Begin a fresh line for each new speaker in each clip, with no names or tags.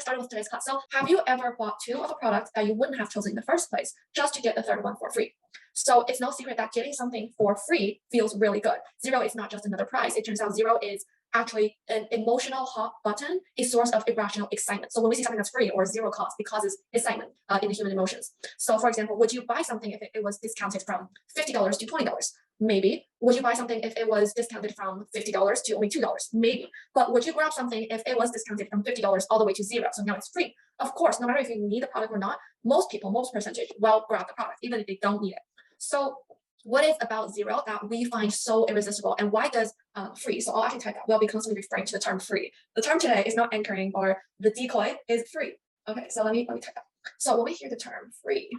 started with today's class. So have you ever bought two of a product that you wouldn't have chosen in the first place just to get the third one for free? So it's no secret that getting something for free feels really good. Zero is not just another price. It turns out zero is actually an emotional hot button, a source of irrational excitement. So when we see something that's free or zero cost, it causes excitement in the human emotions. So for example, would you buy something if it was discounted from $50 to $20? Maybe. Would you buy something if it was discounted from $50 to only $2? Maybe. But would you grab something if it was discounted from $50 all the way to zero? So now it's free. Of course, no matter if you need the product or not, most people, most percentage will grab the product, even if they don't need it. So what is about zero that we find so irresistible, and why does free? So I'll actually type that. We'll be constantly referring to the term free. The term today is not anchoring, or the decoy is free. Okay, so let me type that. So when we hear the term free,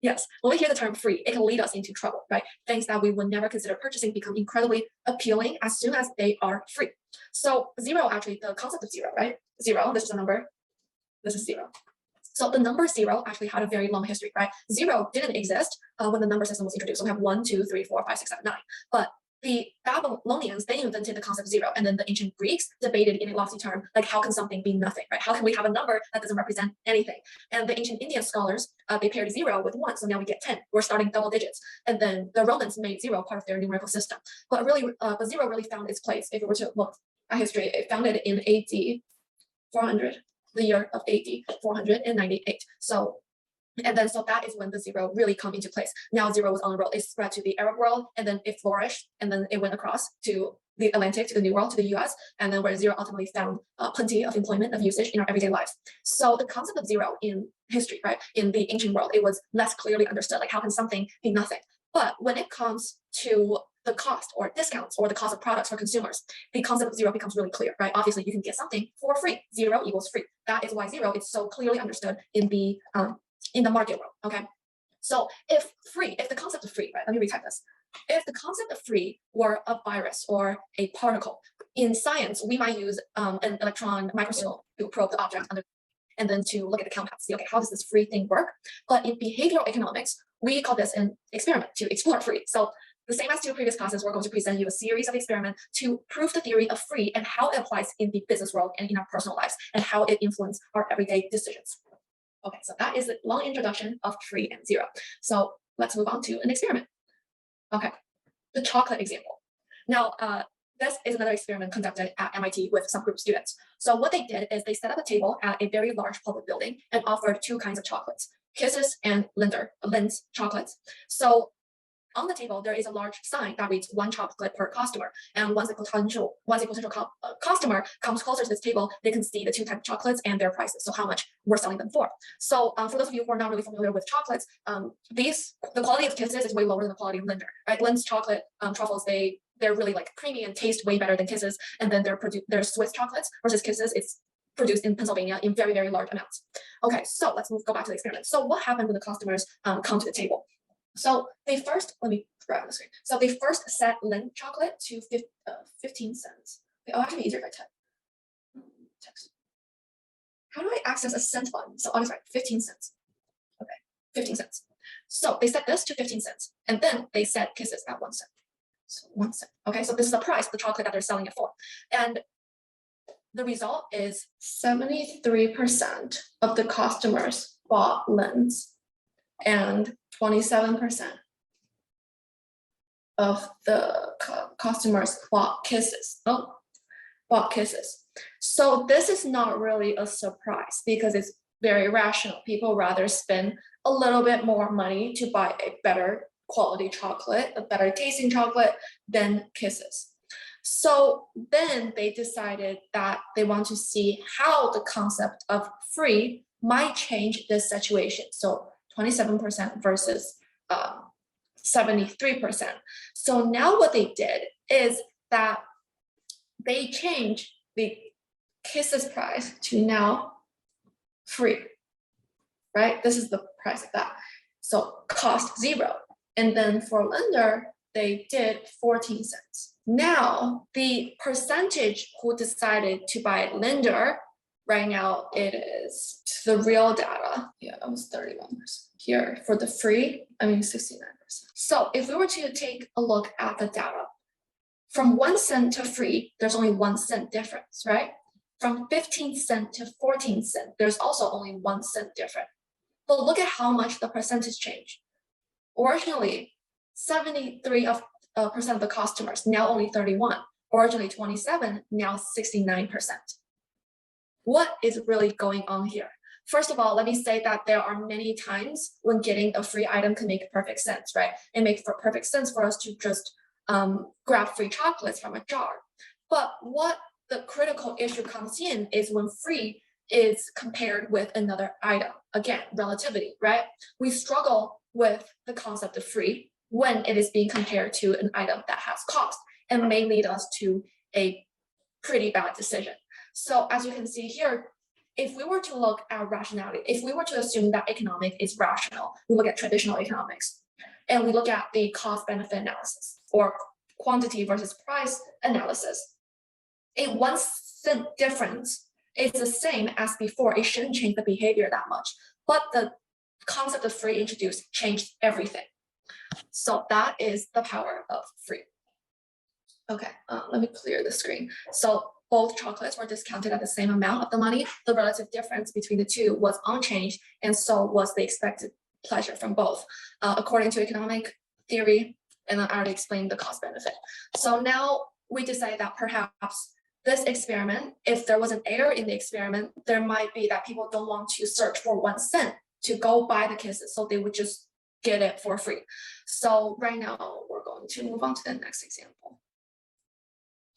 yes, when we hear the term free, it can lead us into trouble, right? Things that we would never consider purchasing become incredibly appealing as soon as they are free. So zero, actually, the concept of zero, right? Zero, this is a number, this is zero. So the number zero actually had a very long history, right? Zero didn't exist when the number system was introduced. So we have 1, 2, 3, 4, 5, 6, 7, 9. But the Babylonians, they invented the concept of zero. And then the ancient Greeks debated in a lofty term, like, how can something be nothing, right? How can we have a number that doesn't represent anything? And the ancient Indian scholars, they paired zero with 1. So now we get 10. We're starting double digits. And then the Romans made zero part of their numerical system. But really, zero really found its place. If we were to look at history, it founded in AD 400. The year of AD 498. So that is when the zero really come into place. Now zero was on the road. It spread to the Arab world, and then it flourished, and then it went across to the Atlantic, to the New World, to the US, and then where zero ultimately found plenty of employment, of usage in our everyday lives. So the concept of zero in history, right, in the ancient world, it was less clearly understood. Like, how can something be nothing? But when it comes to the cost or discounts or the cost of products for consumers, the concept of zero becomes really clear, right? Obviously, you can get something for free. Zero equals free. That is why zero is so clearly understood in the market world. Okay, so if the concept of free, right? Let me retype this. If the concept of free were a virus or a particle, in science we might use an electron microscope to probe the object under, and then to look at the compound, see, okay, how does this free thing work? But in behavioral economics, we call this an experiment, to explore free. So the same as 2 previous classes, we're going to present you a series of experiments to prove the theory of free and how it applies in the business world and in our personal lives, and how it influences our everyday decisions. Okay, so that is a long introduction of free and zero. So let's move on to an experiment. Okay, the chocolate example. Now, this is another experiment conducted at MIT with some group of students. So what they did is they set up a table at a very large public building and offered 2 kinds of chocolates, Kisses and Lindt chocolates. So on the table, there is a large sign that reads 1 chocolate per customer. And once a potential customer comes closer to this table, they can see the 2 types of chocolates and their prices, so how much we're selling them for. So for those of you who are not really familiar with chocolates, the quality of Kisses is way lower than the quality of Lindt, right? Lindt's chocolate truffles, they're really like creamy and taste way better than Kisses. And then they're Swiss chocolates versus Kisses. It's produced in Pennsylvania in very, very large amounts. Okay, so let's go back to the experiment. So what happened when the customers come to the table? So they first, let me grab the screen. So they first set Lindt chocolate to 15 cents. Okay, actually be easier if I type. Text. How do I access a cent button? So I'll just write 15 cents. Okay, 15 cents. So they set this to 15 cents, and then they set Kisses at 1 cent. So 1 cent. Okay, so this is the price of the chocolate that they're selling it for. And the result is 73% of the customers bought Lindts, and 27% of the customers bought Kisses. Bought Kisses. So this is not really a surprise because it's very rational. People rather spend a little bit more money to buy a better quality chocolate, a better tasting chocolate than Kisses. So then they decided that they want to see how the concept of free might change this situation. So 27% versus 73%. So now what they did is that they changed the Kisses price to now free, right? This is the price of that. So cost 0. And then for Lindt, they did 14 cents. Now the percentage who decided to buy Lindt, right now it is the real data. Yeah, it was 31%. Here for the free, 69%. So if we were to take a look at the data, from 1 cent to free, there's only 1 cent difference, right? From 15 cent to 14 cent, there's also only 1 cent different. But look at how much the percentage change. Originally, 73% of the customers, now only 31. Originally 27, now 69%. What is really going on here? First of all, let me say that there are many times when getting a free item can make perfect sense, right? It makes perfect sense for us to just grab free chocolates from a jar. But what the critical issue comes in is when free is compared with another item. Again, relativity, right? We struggle with the concept of free when it is being compared to an item that has cost and may lead us to a pretty bad decision. So as you can see here, if we were to look at rationality, if we were to assume that economics is rational, we look at traditional economics, and we look at the cost-benefit analysis or quantity versus price analysis, a 1 cent difference is the same as before. It shouldn't change the behavior that much, but the concept of free introduced changed everything. So that is the power of free. Okay, let me clear the screen. So both chocolates were discounted at the same amount of the money. The relative difference between the two was unchanged, and so was the expected pleasure from both, according to economic theory, and I already explained the cost benefit. So now we decide that perhaps this experiment, if there was an error in the experiment, there might be that people don't want to search for 1 cent to go buy the kisses, so they would just get it for free. So right now we're going to move on to the next example.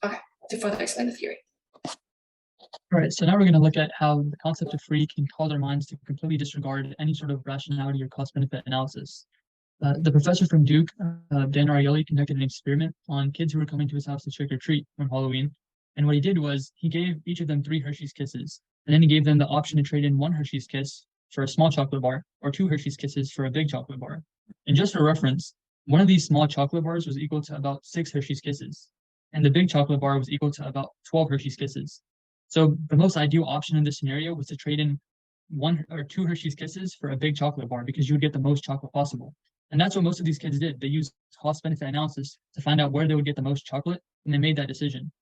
Okay, to further explain the theory.
All right, so now we're going to look at how the concept of free can cause our minds to completely disregard any sort of rationality or cost-benefit analysis. The professor from Duke, Dan Ariely, conducted an experiment on kids who were coming to his house to trick or treat on Halloween. And what he did was he gave each of them 3 Hershey's Kisses, and then he gave them the option to trade in 1 Hershey's Kiss for a small chocolate bar or 2 Hershey's Kisses for a big chocolate bar. And just for reference, one of these small chocolate bars was equal to about 6 Hershey's Kisses, and the big chocolate bar was equal to about 12 Hershey's Kisses. So the most ideal option in this scenario was to trade in 1 or 2 Hershey's Kisses for a big chocolate bar because you would get the most chocolate possible. And that's what most of these kids did. They used cost-benefit analysis to find out where they would get the most chocolate, and they made that decision.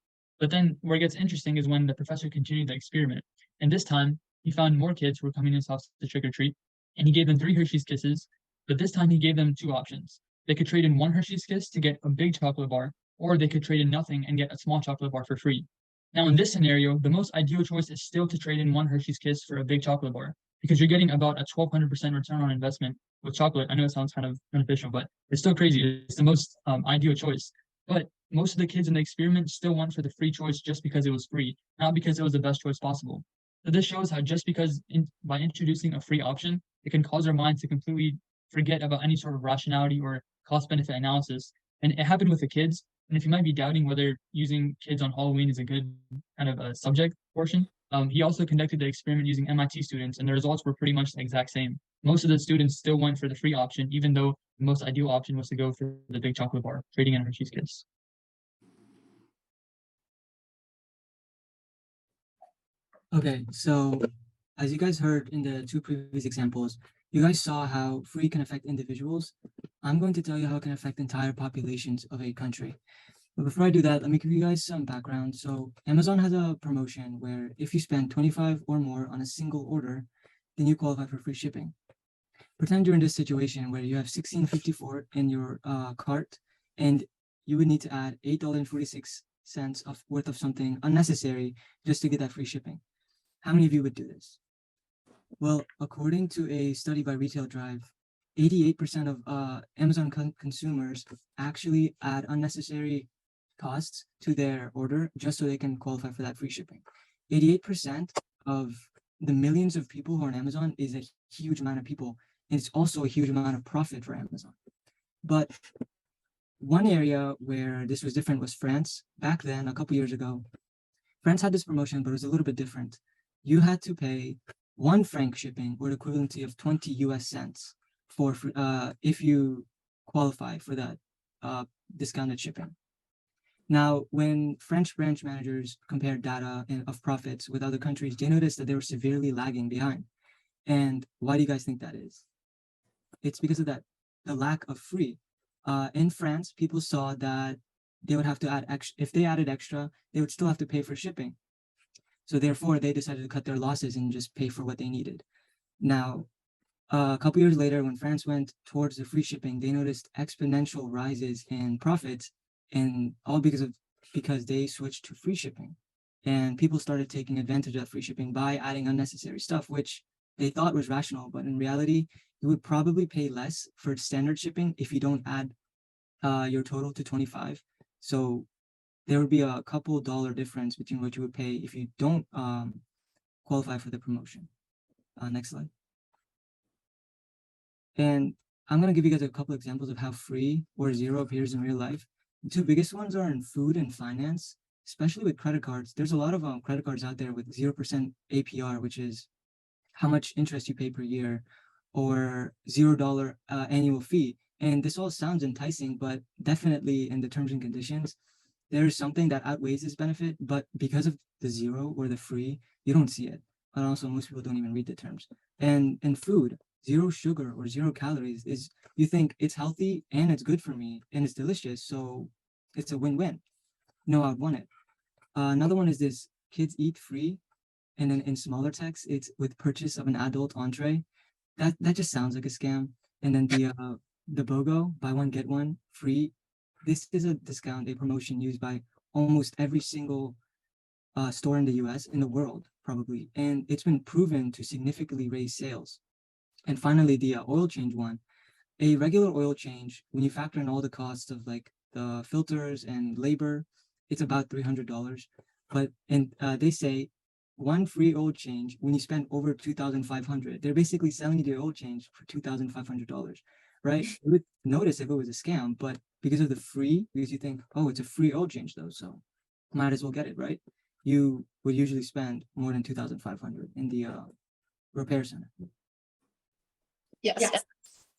But then where it gets interesting is when the professor continued the experiment. And this time, he found more kids who were coming to his house to trick or treat, and he gave them 3 Hershey's Kisses, but this time he gave them 2 options. They could trade in 1 Hershey's Kiss to get a big chocolate bar, or they could trade in nothing and get a small chocolate bar for free. Now, in this scenario, the most ideal choice is still to trade in 1 Hershey's Kiss for a big chocolate bar, because you're getting about a 1,200% return on investment with chocolate. I know it sounds kind of beneficial, but it's still crazy. It's the most ideal choice. But most of the kids in the experiment still went for the free choice just because it was free, not because it was the best choice possible. So this shows how just because by introducing a free option, it can cause our minds to completely forget about any sort of rationality or cost-benefit analysis. And it happened with the kids. And if you might be doubting whether using kids on Halloween is a good kind of a subject portion, he also conducted the experiment using MIT students, and the results were pretty much the exact same. Most of the students still went for the free option, even though the most ideal option was to go for the big chocolate bar, trading in Hershey's Kiss.
Okay, so as you guys heard in the 2 previous examples, you guys saw how free can affect individuals. I'm going to tell you how it can affect entire populations of a country. But before I do that, let me give you guys some background. So Amazon has a promotion where if you spend 25 or more on a single order, then you qualify for free shipping. Pretend you're in this situation where you have $16.54 in your cart, and you would need to add $8.46 worth of something unnecessary just to get that free shipping. How many of you would do this? Well, according to a study by Retail Drive, 88% of Amazon consumers actually add unnecessary costs to their order just so they can qualify for that free shipping. 88% of the millions of people who are on Amazon is a huge amount of people, and it's also a huge amount of profit for Amazon. But one area where this was different was France. Back then, a couple years ago, France had this promotion, but it was a little bit different. You had to pay 1 franc shipping, or the equivalency of 20 US cents, for if you qualify for that discounted shipping. Now, when French branch managers compared data of profits with other countries, they noticed that they were severely lagging behind. And why do you guys think that is? It's because of the lack of free. In France, people saw that they would have to add extra. If they added extra, they would still have to pay for shipping. So therefore, they decided to cut their losses and just pay for what they needed. Now, a couple years later, when France went towards the free shipping, they noticed exponential rises in profits, and all because they switched to free shipping, and people started taking advantage of free shipping by adding unnecessary stuff, which they thought was rational, but in reality, you would probably pay less for standard shipping if you don't add your total to 25. So there would be a couple dollar difference between what you would pay if you don't qualify for the promotion. Next slide. And I'm going to give you guys a couple examples of how free or zero appears in real life. The two biggest ones are in food and finance, especially with credit cards. There's a lot of credit cards out there with 0% APR, which is how much interest you pay per year, or $0 annual fee. And this all sounds enticing, but definitely in the terms and conditions, there's something that outweighs this benefit, but because of the zero or the free, you don't see it. And also most people don't even read the terms. And in food, zero sugar or 0 calories is, you think it's healthy and it's good for me and it's delicious, so it's a win-win. No, I would want it. Another one is this kids eat free, and then in smaller text, it's with purchase of an adult entree. That just sounds like a scam. And then the BOGO, buy one get one free. This is a discount, a promotion used by almost every single store in the US, in the world probably, and it's been proven to significantly raise sales. And finally, the oil change one. A regular oil change, when you factor in all the costs of like the filters and labor, it's about $300. But they say one free oil change when you spend over $2,500. They're basically selling you the oil change for $2,500, right? You would notice if it was a scam, but because of the free, because you think, oh, it's a free oil change though, so might as well get it, right? You would usually spend more than $2,500 in the repair center.
Yes.
Yes.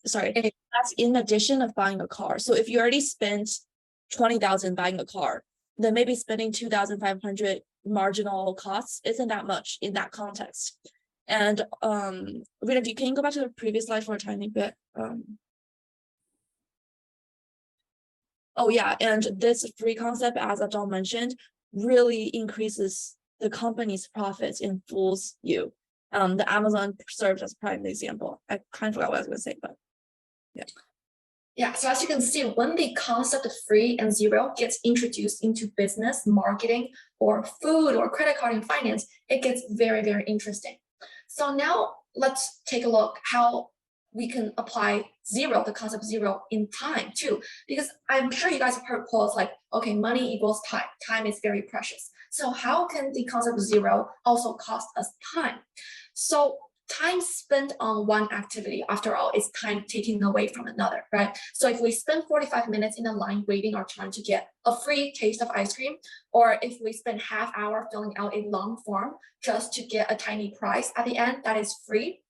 Sorry. That's in addition of buying a car. So if you already spent 20,000 buying a car, then maybe spending 2,500 marginal costs isn't that much in that context. And Rita, can you go back to the previous slide for a tiny bit? Oh yeah, and this free concept, as Abdul mentioned, really increases the company's profits and fools you. The Amazon serves as prime example. I kind of forgot what I was going to say, but yeah.
Yeah, so as you can see, when the concept of free and zero gets introduced into business, marketing, or food or credit card and finance, it gets very, very interesting. So now let's take a look how we can apply zero, the concept of zero, in time too, because I'm sure you guys have heard quotes like, okay, money equals time. Time is very precious. So how can the concept of zero also cost us time? So time spent on one activity, after all, is time taken away from another, right? So if we spend 45 minutes in a line waiting our turn to get a free taste of ice cream, or if we spend half hour filling out a long form just to get a tiny prize at the end that is free,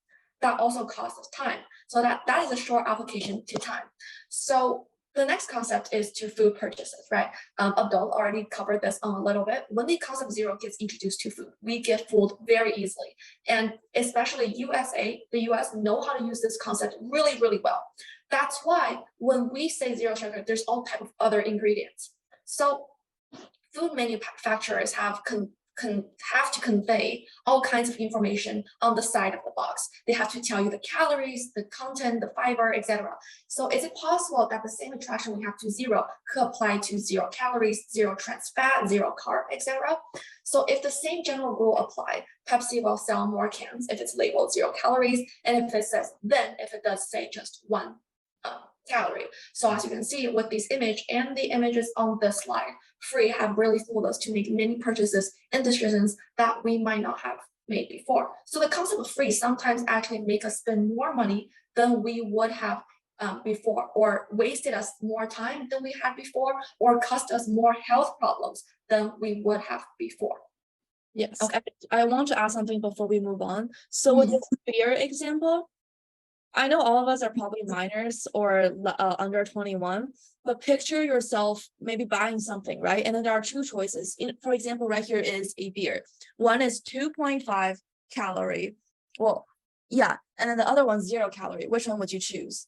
that also costs us time. So that is a short application to time. So the next concept is to food purchases, right? Abdul already covered this a little bit. When the concept of zero gets introduced to food, we get fooled very easily. And especially the US know how to use this concept really, really well. That's why when we say zero sugar, there's all type of other ingredients. So food manufacturers have to convey all kinds of information on the side of the box. They have to tell you the calories, the content, the fiber, etc. So is it possible that the same attraction we have to zero could apply to 0 calories, 0 trans fat, 0 carb, etc.? So if the same general rule apply, Pepsi will sell more cans if it's labeled 0 calories, and if it does say just 1 calorie. So as you can see with this image and the images on this slide, free have really fooled us to make many purchases and decisions that we might not have made before. So the concept of free sometimes actually make us spend more money than we would have before, or wasted us more time than we had before, or cost us more health problems than we would have before.
Yes.
Okay.
I want to add something before we move on. So with this beer example, I know all of us are probably minors or under 21, but picture yourself maybe buying something, right? And then there are 2 choices. For example, right here is a beer. One is 2.5 calorie. Well, yeah. And then the other one's 0 calorie. Which one would you choose?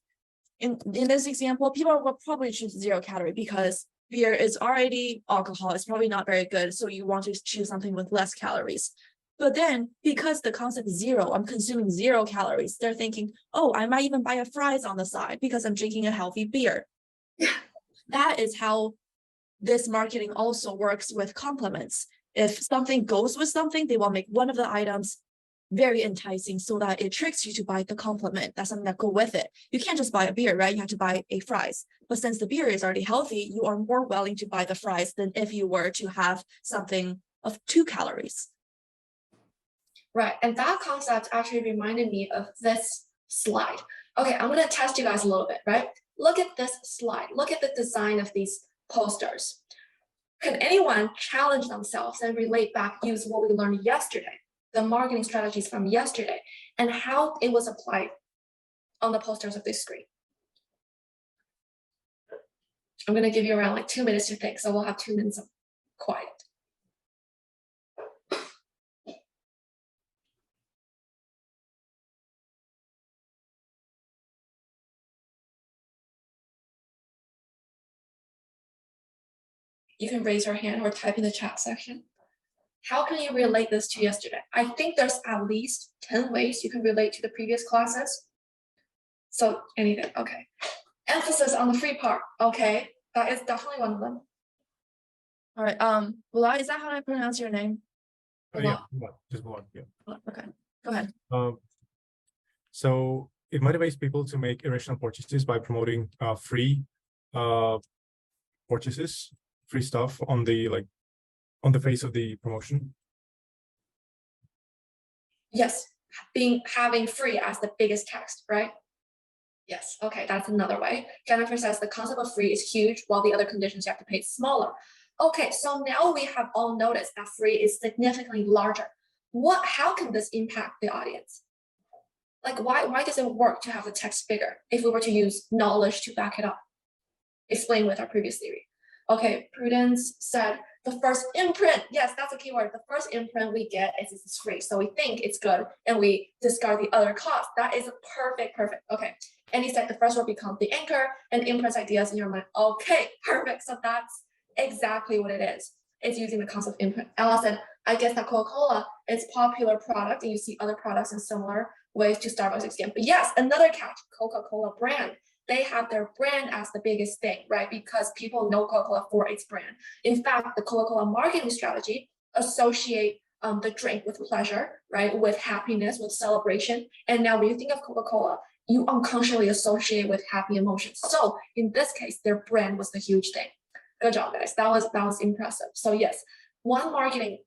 In this example, people will probably choose 0 calorie because beer is already alcohol, it's probably not very good, so you want to choose something with less calories. But then because the concept is zero, I'm consuming 0 calories, they're thinking, oh, I might even buy a fries on the side because I'm drinking a healthy beer. That is how this marketing also works with compliments. If something goes with something, they will make one of the items very enticing so that it tricks you to buy the complement. That's something that go with it. You can't just buy a beer, right? You have to buy a fries. But since the beer is already healthy, you are more willing to buy the fries than if you were to have something of 2 calories.
Right, and that concept actually reminded me of this slide. Okay, I'm gonna test you guys a little bit, right? Look at this slide. Look at the design of these posters. Can anyone challenge themselves and relate back, use what we learned yesterday, the marketing strategies from yesterday, and how it was applied on the posters of this screen? I'm gonna give you around like 2 minutes to think, so we'll have 2 minutes of quiet. You can raise your hand or type in the chat section. How can you relate this to yesterday? I think there's at least 10 ways you can relate to the previous classes. So anything, okay. Emphasis on the free part, okay. That is definitely one of them.
All right, Wala, is that how I pronounce your name?
Yeah, just one. Yeah.
Okay, go ahead.
So it motivates people to make irrational purchases by promoting free purchases, free stuff on the face of the promotion.
Yes, having free as the biggest text, right? Yes, okay, that's another way. Jennifer says the concept of free is huge, while the other conditions you have to pay is smaller. Okay, so now we have all noticed that free is significantly larger. How can this impact the audience? Like, why does it work to have the text bigger if we were to use knowledge to back it up? Explain with our previous theory. Okay, Prudence said the first imprint. Yes, that's a keyword. The first imprint we get is this is free. So we think it's good and we discard the other cost. That is perfect. Okay. And he said the first word becomes the anchor and imprints ideas in your mind. Okay, perfect. So that's exactly what it is. It's using the concept of imprint. Ella said, I guess that Coca-Cola is a popular product and you see other products in similar ways to Starbucks example. But yes, another catch, Coca-Cola brand. They have their brand as the biggest thing, right? Because people know Coca-Cola for its brand. In fact, the Coca-Cola marketing strategy associate the drink with pleasure, right? With happiness, with celebration. And now when you think of Coca-Cola, you unconsciously associate with happy emotions. So in this case, their brand was the huge thing. Good job, guys. That was impressive. So yes, one marketing,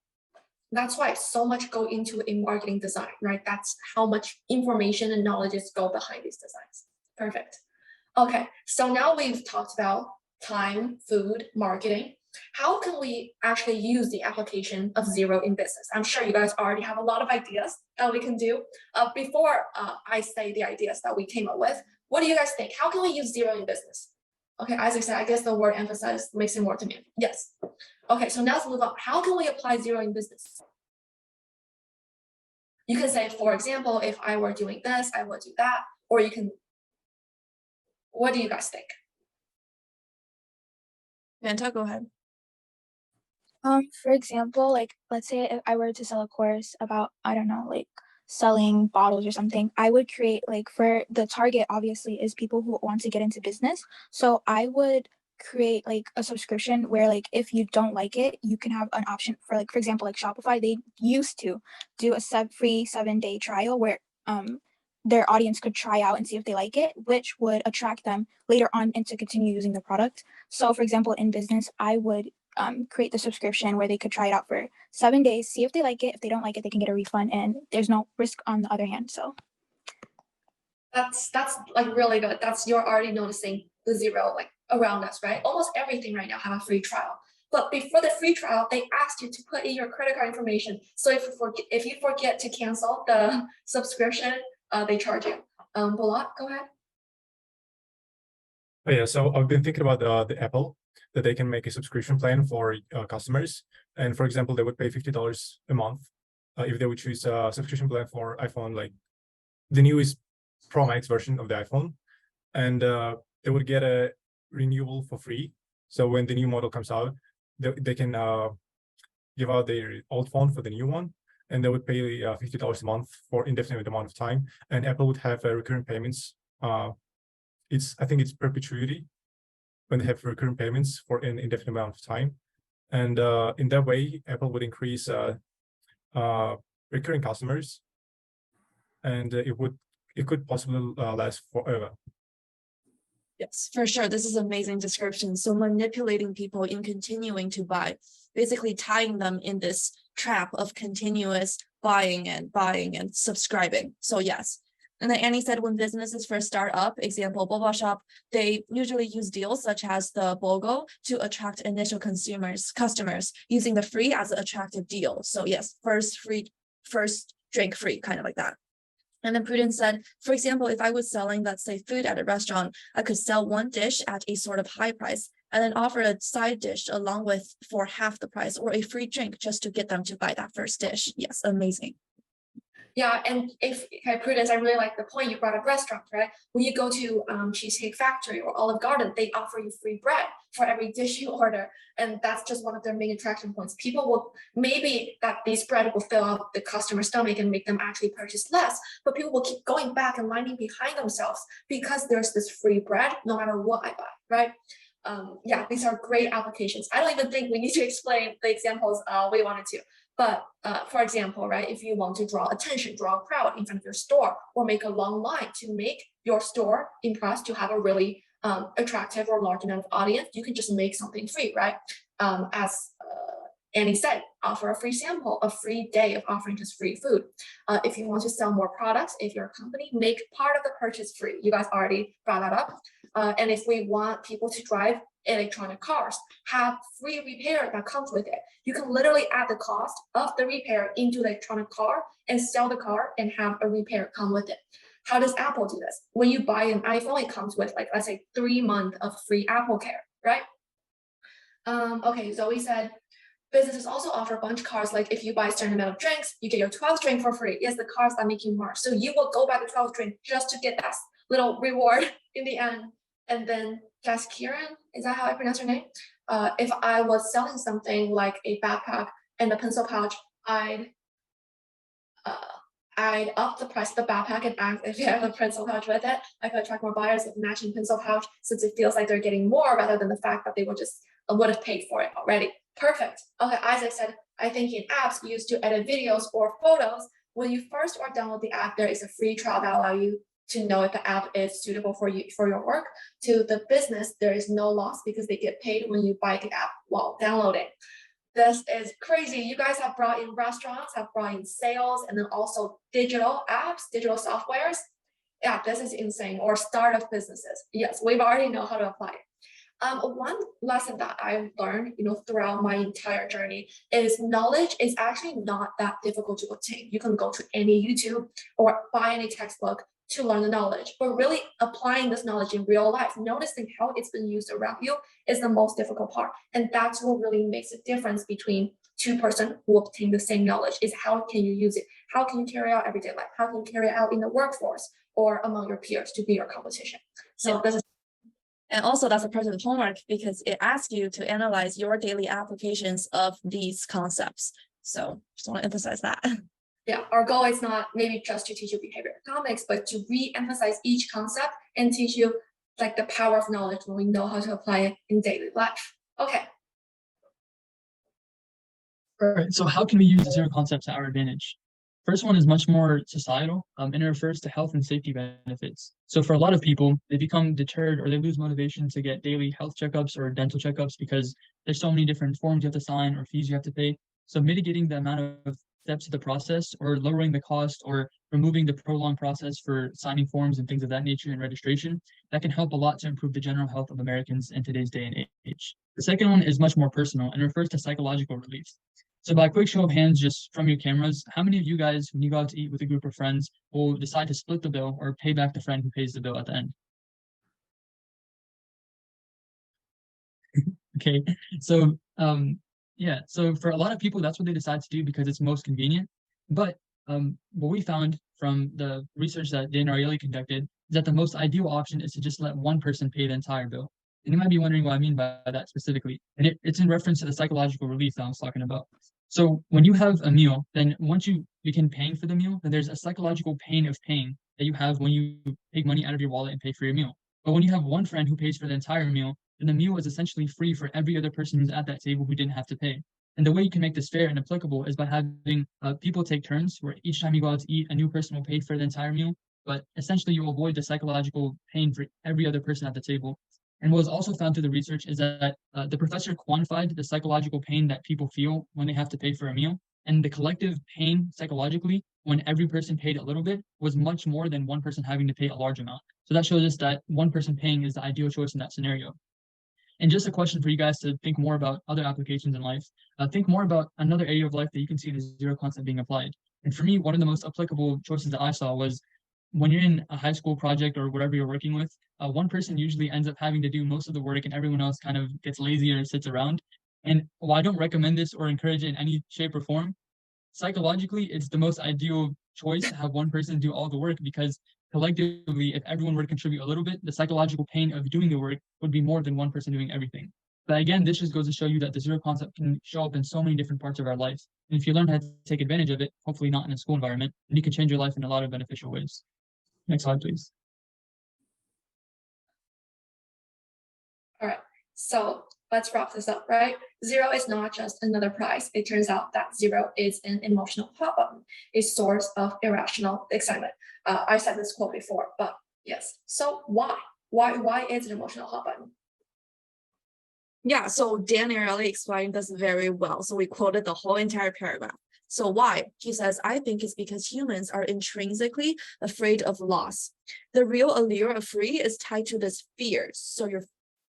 that's why so much go into a marketing design, right? That's how much information and knowledge is go behind these designs. Perfect. Okay, so now we've talked about time, food, marketing. How can we actually use the application of zero in business? I'm sure you guys already have a lot of ideas that we can do. Before I say the ideas that we came up with, what do you guys think? How can we use zero in business? Okay, Isaac said, I guess the word emphasize makes it more demanding. Yes. Okay, so now let's move on. How can we apply zero in business? You can say, for example, if I were doing this, I would do that, or you can. What do you guys think?
Vanta, go ahead.
For example, like let's say if I were to sell a course about, I don't know, like selling bottles or something, I would create like for the target obviously is people who want to get into business. So I would create like a subscription where like if you don't like it, you can have an option for like, for example, like Shopify, they used to do a free 7-day trial where their audience could try out and see if they like it, which would attract them later on and to continue using the product. So for example, in business, I would create the subscription where they could try it out for 7 days, see if they like it. If they don't like it, they can get a refund and there's no risk on the other hand. So
that's like really good. You're already noticing the zero like around us, right? Almost everything right now have a free trial. But before the free trial, they asked you to put in your credit card information. So if you forget to cancel the subscription, they charge you. Bulat, go ahead.
Oh, yeah, so I've been thinking about the Apple, that they can make a subscription plan for customers. And for example, they would pay $50 a month if they would choose a subscription plan for iPhone, like the newest Pro Max version of the iPhone. And they would get a renewal for free. So when the new model comes out, they can give out their old phone for the new one, and they would pay $50 a month for indefinite amount of time. And Apple would have recurring payments. I think it's perpetuity when they have recurring payments for an indefinite amount of time. And in that way, Apple would increase recurring customers, and it could possibly last forever.
Yes, for sure. This is amazing description. So manipulating people in continuing to buy, basically tying them in this trap of continuous buying and subscribing. So yes. And then Annie said when businesses first start up, example, boba shop, they usually use deals such as the BOGO to attract initial customers using the free as an attractive deal. So yes, first drink free, kind of like that. And then Prudence said, for example, if I was selling, let's say, food at a restaurant, I could sell one dish at a sort of high price and then offer a side dish along with for half the price or a free drink just to get them to buy that first dish. Yes, amazing.
Yeah, and Prudence, I really like the point you brought up restaurants, right? When you go to Cheesecake Factory or Olive Garden, they offer you free bread for every dish you order. And that's just one of their main attraction points. People will, maybe that these bread will fill up the customer's stomach and make them actually purchase less, but people will keep going back and lining behind themselves because there's this free bread, no matter what I buy, right? Yeah, these are great applications. I don't even think we need to explain the examples we wanted to. But for example, right, if you want to draw attention, draw a crowd in front of your store, or make a long line to make your store impressed, to have a really attractive or large enough audience, you can just make something free, right? As Annie said, offer a free sample, a free day of offering just free food. If you want to sell more products, if you're a company, make part of the purchase free. You guys already brought that up. And if we want people to drive electronic cars, have free repair that comes with it. You can literally add the cost of the repair into the electronic car and sell the car and have a repair come with it. How does Apple do this? When you buy an iPhone, it comes with, like, let's say 3 months of free Apple Care, right? Okay, Zoe said, businesses also offer a bunch of cards, like if you buy a certain amount of drinks, you get your 12th drink for free. Yes, the cards that make you more. So you will go buy the 12th drink just to get that little reward in the end. And then Jess Kieran, is that how I pronounce her name? If I was selling something like a backpack and a pencil pouch, I'd up the price of the backpack and ask if you have a pencil pouch with it. I could attract more buyers with matching pencil pouch, since it feels like they're getting more rather than the fact that they would have paid for it already. Perfect. Okay, Isaac said, I think in apps used to edit videos or photos, when you first or download the app, there is a free trial that allows you to know if the app is suitable for you, for your work. To the business, there is no loss because they get paid when you buy the app while downloading. This is crazy. You guys have brought in restaurants, have brought in sales, and then also digital apps, digital softwares. Yeah, this is insane. Or startup businesses. Yes, we've already know how to apply it. One lesson that I've learned, throughout my entire journey is knowledge is actually not that difficult to obtain. You can go to any YouTube or buy any textbook to learn the knowledge, but really applying this knowledge in real life, noticing how it's been used around you is the most difficult part. And that's what really makes a difference between two persons who obtain the same knowledge, is how can you use it? How can you carry out everyday life? How can you carry it out in the workforce or among your peers to be your competition? So this is.
And also that's a part of the homework because it asks you to analyze your daily applications of these concepts. So just want to emphasize that.
Yeah, our goal is not maybe just to teach you behavioral economics, but to re-emphasize each concept and teach you like the power of knowledge when we know how to apply it in daily life. Okay.
All right, so how can we use the zero concept to our advantage? First one is much more societal, and it refers to health and safety benefits. So for a lot of people, they become deterred or they lose motivation to get daily health checkups or dental checkups because there's so many different forms you have to sign or fees you have to pay. So mitigating the amount of steps of the process, or lowering the cost, or removing the prolonged process for signing forms and things of that nature and registration, that can help a lot to improve the general health of Americans in today's day and age. The second one is much more personal and refers to psychological relief. So by a quick show of hands, just from your cameras, how many of you guys, when you go out to eat with a group of friends, will decide to split the bill or pay back the friend who pays the bill at the end? Okay, so yeah, so for a lot of people, that's what they decide to do because it's most convenient. But what we found from the research that Dan Ariely conducted is that the most ideal option is to just let one person pay the entire bill. And you might be wondering what I mean by that specifically. And it's in reference to the psychological relief that I was talking about. So when you have a meal, then once you begin paying for the meal, then there's a psychological pain of paying that you have when you take money out of your wallet and pay for your meal. But when you have one friend who pays for the entire meal, then the meal is essentially free for every other person who's at that table who didn't have to pay. And the way you can make this fair and applicable is by having people take turns where each time you go out to eat, a new person will pay for the entire meal. But essentially, you will avoid the psychological pain for every other person at the table. And what was also found through the research is that the professor quantified the psychological pain that people feel when they have to pay for a meal. And the collective pain psychologically, when every person paid a little bit, was much more than one person having to pay a large amount. So that shows us that one person paying is the ideal choice in that scenario. And just a question for you guys to think more about other applications in life. Think more about another area of life that you can see the zero concept being applied. And for me, one of the most applicable choices that I saw was when you're in a high school project or whatever you're working with, one person usually ends up having to do most of the work and everyone else kind of gets lazy or sits around. And while I don't recommend this or encourage it in any shape or form, psychologically, it's the most ideal choice to have one person do all the work because collectively, if everyone were to contribute a little bit, the psychological pain of doing the work would be more than one person doing everything. But again, this just goes to show you that the zero concept can show up in so many different parts of our lives. And if you learn how to take advantage of it, hopefully not in a school environment, then you can change your life in a lot of beneficial ways. Next slide, please.
All right, so let's wrap this up, right? Zero is not just another price. It turns out that zero is an emotional hot button, a source of irrational excitement. I said this quote before, but yes. So why? Why is it an emotional hot button?
Yeah, so Dan Ariely explained this very well. So we quoted the whole entire paragraph. So why? He says, I think it's because humans are intrinsically afraid of loss. The real allure of free is tied to this fear. So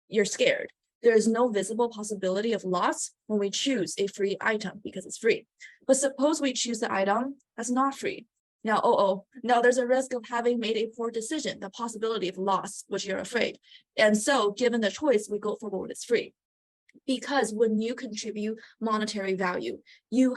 you're scared. There is no visible possibility of loss when we choose a free item because it's free. But suppose we choose the item that's not free. Now, now there's a risk of having made a poor decision, the possibility of loss, which you're afraid. And so given the choice, we go for what is free. Because when you contribute monetary value, you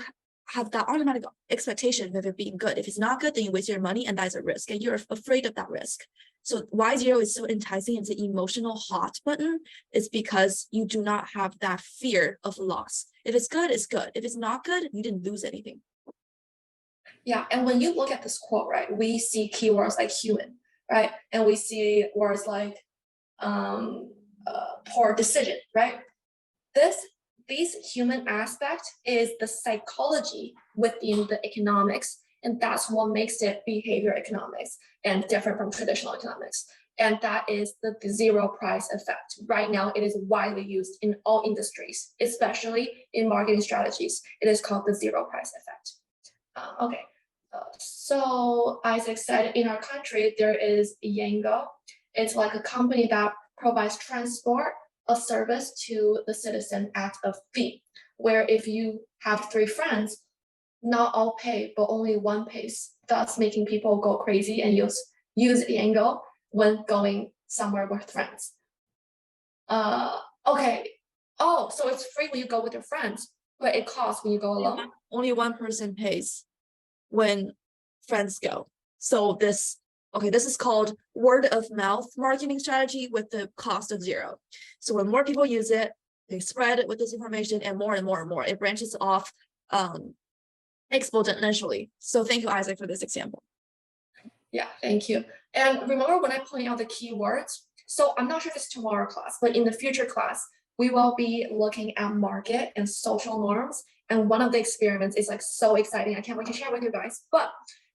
have that automatic expectation of it being good. If it's not good, then you waste your money and that's a risk and you're afraid of that risk. So why zero is so enticing, it's an emotional hot button, is because you do not have that fear of loss. If it's good, it's good. If it's not good, you didn't lose anything.
Yeah, and when you look at this quote, right, we see keywords like human, right? And we see words like poor decision, right? This human aspect is the psychology within the economics, and that's what makes it behavior economics and different from traditional economics. And that is the zero price effect. Right now, it is widely used in all industries, especially in marketing strategies. It is called the zero price effect. Okay, so Isaac said in our country, there is Yango. It's like a company that provides transport, a service to the citizen at a fee, where if you have 3 friends, not all pay, but only one pays, thus making people go crazy and use Yango when going somewhere with friends. Okay. Oh, so it's free when you go with your friends, but it costs when you go alone.
Only one person pays when friends go. So this is called word of mouth marketing strategy with the cost of zero. So when more people use it, they spread it with this information and more and more and more. It branches off exponentially. So thank you, Isaac, for this example.
Yeah, thank you. And remember when I point out the keywords? So I'm not sure if it's tomorrow class, but in the future class, we will be looking at market and social norms. And one of the experiments is like so exciting. I can't wait to share with you guys. But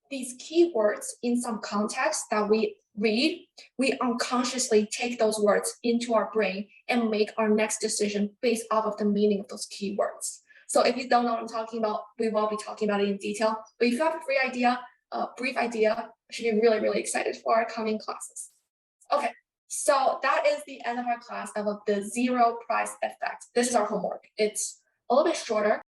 these keywords in some context that we read, we unconsciously take those words into our brain and make our next decision based off of the meaning of those keywords. So if you don't know what I'm talking about, we will be talking about it in detail. But if you have a free idea, a brief idea, I should be really, really excited for our coming classes. Okay, so that is the end of our class of the zero price effect. This is our homework. It's a little bit shorter.